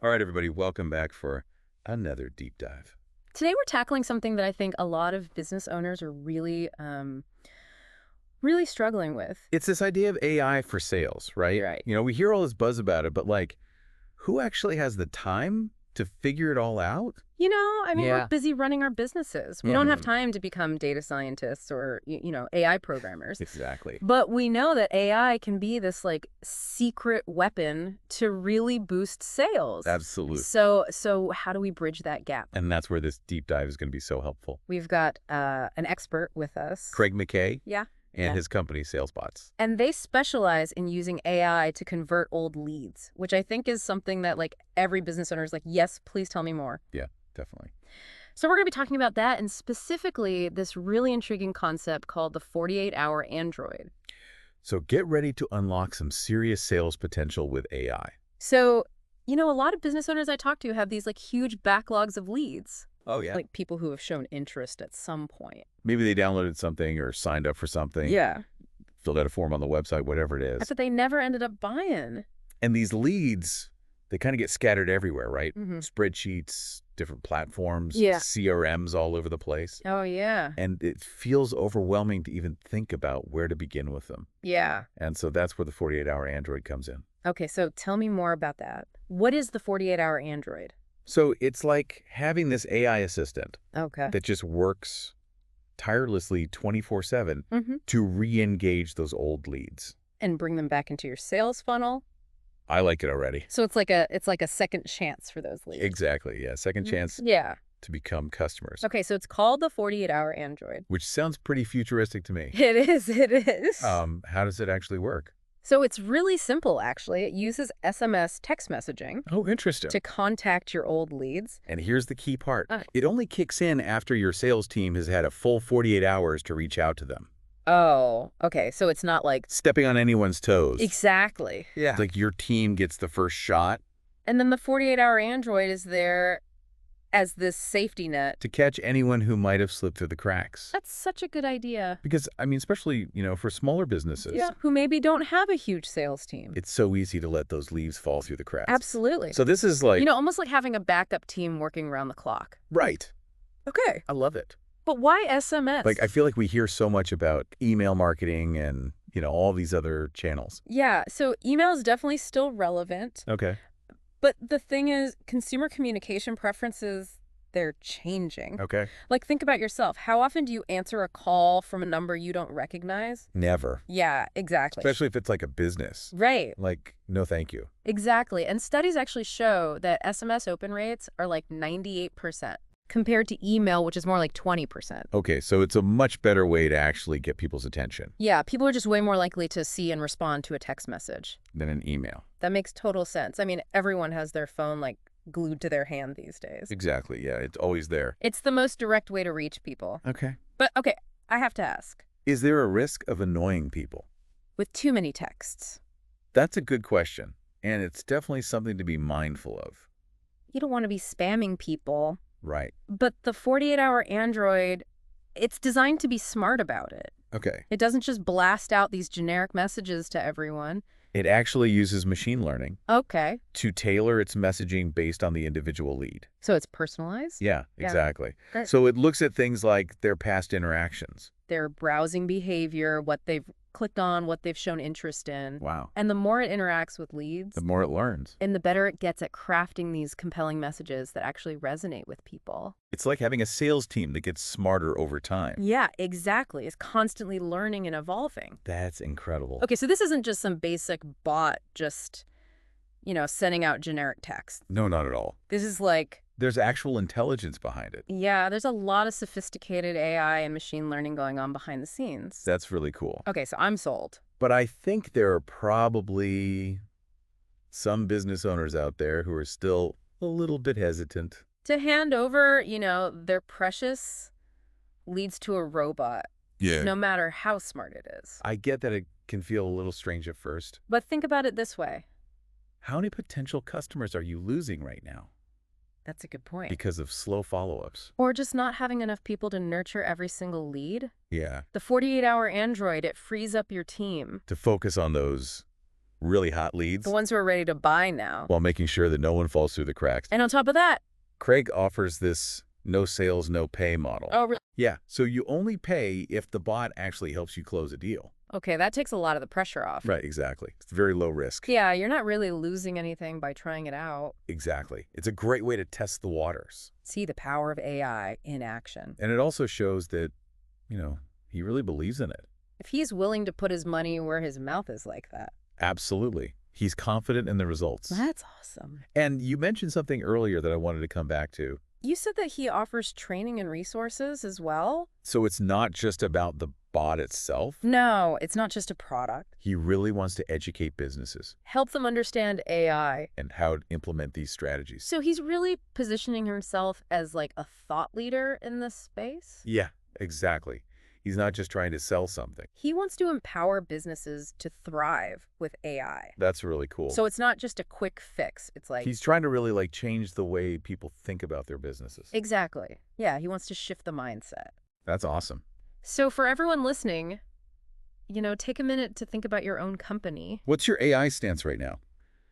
All right, everybody, welcome back for another deep dive. Today we're tackling something that I think a lot of business owners are really struggling with. It's this idea of AI for sales, right? Right. We hear all this buzz about it, but who actually has the time to figure it all out? We're Yeah. busy running our businesses. We don't have time to become data scientists or, AI programmers. Exactly. But we know that AI can be this secret weapon to really boost sales. Absolutely. So how do we bridge that gap? And that's where this deep dive is going to be so helpful. We've got an expert with us. Craig McKay Yeah. and Yeah. his company, SalesBots. And they specialize in using AI to convert old leads, which I think is something that every business owner is like, yes, please tell me more. Yeah, definitely. So we're going to be talking about that and specifically this really intriguing concept called the 48-hour android. So get ready to unlock some serious sales potential with AI. So, a lot of business owners I talk to have these huge backlogs of leads. Oh, yeah. Like people who have shown interest at some point. Maybe they downloaded something or signed up for something. Yeah. Filled out a form on the website, whatever it is. But they never ended up buying. And these leads, they kind of get scattered everywhere, right? Mm-hmm. Spreadsheets, different platforms, Yeah. CRMs all over the place. Oh, yeah. And it feels overwhelming to even think about where to begin with them. Yeah. And so that's where the 48-hour Android comes in. Okay, so tell me more about that. What is the 48-hour android? So it's like having this AI assistant Okay. that just works tirelessly 24/7 Mm-hmm. to re-engage those old leads. And bring them back into your sales funnel. I like it already. So it's like a second chance for those leads. Exactly, yeah. Second chance Yeah. to become customers. Okay, so it's called the 48-hour android. Which sounds pretty futuristic to me. It is. How does it actually work? So it's really simple, actually. It uses SMS text messaging Oh, interesting. to contact your old leads. And here's the key part. Uh. It only kicks in after your sales team has had a full 48 hours to reach out to them. Oh, okay. So it's not like... Stepping on anyone's toes. Exactly. Yeah. It's like your team gets the first shot And then the 48-hour android is there as this safety net. to catch anyone who might have slipped through the cracks. That's such a good idea. Because, especially, for smaller businesses, Yeah. Who maybe don't have a huge sales team. it's so easy to let those leaves fall through the cracks. Absolutely. So this is like... Almost like having a backup team working around the clock. Right. Okay. I love it. But why SMS? I feel like we hear so much about email marketing and, all these other channels. Yeah, so email is definitely still relevant. Okay. But the thing is, consumer communication preferences, they're changing. Okay. Think about yourself. How often do you answer a call from a number you don't recognize? Never. Yeah, exactly. Especially if it's like a business. Right. No thank you. Exactly. And studies actually show that SMS open rates are 98% compared to email, which is more like 20%. Okay, so it's a much better way to actually get people's attention Yeah, people are just way more likely to see and respond to a text message. than an email. That makes total sense. I mean, everyone has their phone glued to their hand these days. Exactly, yeah, it's always there. It's the most direct way to reach people. Okay. But okay, I have to ask. Is there a risk of annoying people? With too many texts, That's a good question, and it's definitely something to be mindful of. you don't want to be spamming people. Right. But the 48-hour android, it's designed to be smart about it. Okay. It doesn't just blast out these generic messages to everyone. It actually uses machine learning Okay. to tailor its messaging based on the individual lead. So it's personalized? Yeah, Yeah. exactly. Great. So it looks at things like their past interactions. Their browsing behavior, what they've clicked on, what they've shown interest in. Wow. And the more it interacts with leads, The more it learns. and the better it gets at crafting these compelling messages that actually resonate with people. It's like having a sales team that gets smarter over time. Yeah, exactly. It's constantly learning and evolving. That's incredible. Okay, so this isn't just some basic bot just, sending out generic text. No, not at all. This is There's actual intelligence behind it. yeah, there's a lot of sophisticated AI and machine learning going on behind the scenes. That's really cool. Okay, so I'm sold. But I think there are probably some business owners out there who are still a little bit hesitant. To hand over, their precious leads to a robot, Yeah. no matter how smart it is. I get that it can feel a little strange at first. But think about it this way. How many potential customers are you losing right now That's a good point. because of slow follow-ups? Or just not having enough people to nurture every single lead. Yeah. The 48-hour android, it frees up your team. To focus on those really hot The leads ones who are ready to buy now. while making sure that no one falls through the cracks. And on top of that, Craig offers this no sales, no pay model. oh, really? Yeah, so you only pay if the bot actually helps you close a deal. Okay, that takes a lot of the pressure off. Right, exactly. It's very low risk. Yeah, you're not really losing anything by trying it out. Exactly. It's a great way to test the waters. See the power of AI in action. And it also shows that, he really believes in it. If he's willing to put his money where his mouth is like that. Absolutely. He's confident in the results. That's awesome. And you mentioned something earlier that I wanted to come back to. You said that he offers training and resources as well? So it's not just about the bot itself. No, it's not just a product. He really wants to educate businesses Help them understand AI. and how to implement these strategies. So he's really positioning himself as like a thought leader in this space? Yeah, exactly. He's not just trying to sell something. He wants to empower businesses to thrive with AI. That's really cool. So it's not just a quick fix. It's like... He's trying to really change the way people think about their businesses. Exactly. Yeah, he wants to shift the mindset. That's awesome. So for everyone listening, take a minute to think about your own company. What's your AI stance right now?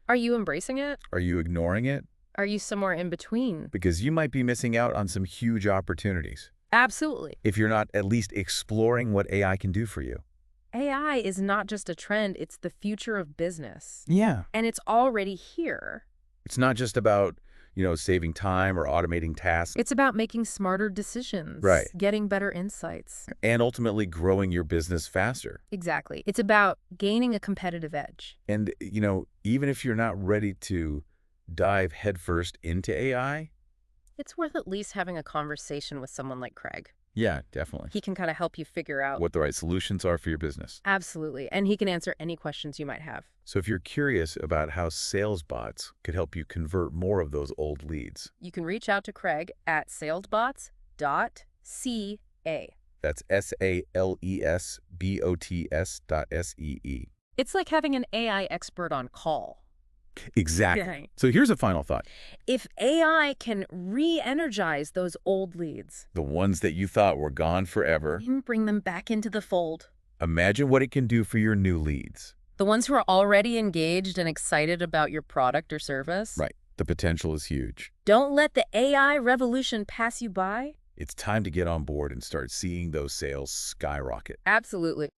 Are you embracing it? Are you ignoring it? Are you somewhere in between? Because you might be missing out on some huge opportunities Absolutely. if you're not at least exploring what AI can do for you. AI is not just a trend, it's the future of business. Yeah. And it's already here. It's not just about, saving time or automating tasks, It's about making smarter decisions. Right. Getting better insights. and ultimately growing your business faster. Exactly. It's about gaining a competitive edge. And, even if you're not ready to dive headfirst into AI, It's worth at least having a conversation with someone like Craig. yeah, definitely, He can kind of help you figure out. what the right solutions are for your business. Absolutely. And he can answer any questions you might have. So if you're curious about how SalesBots could help you convert more of those old leads, You can reach out to Craig at salesbots.ca. that's SalesBots.see. It's like having an AI expert on call. Exactly. Right. So here's a final thought. If AI can re-energize those old leads The ones that you thought were gone forever, and bring them back into the fold, imagine what it can do for your new leads. the ones who are already engaged and excited about your product or service, Right. The potential is huge. don't let the AI revolution pass you by. It's time to get on board and start seeing those sales skyrocket. Absolutely.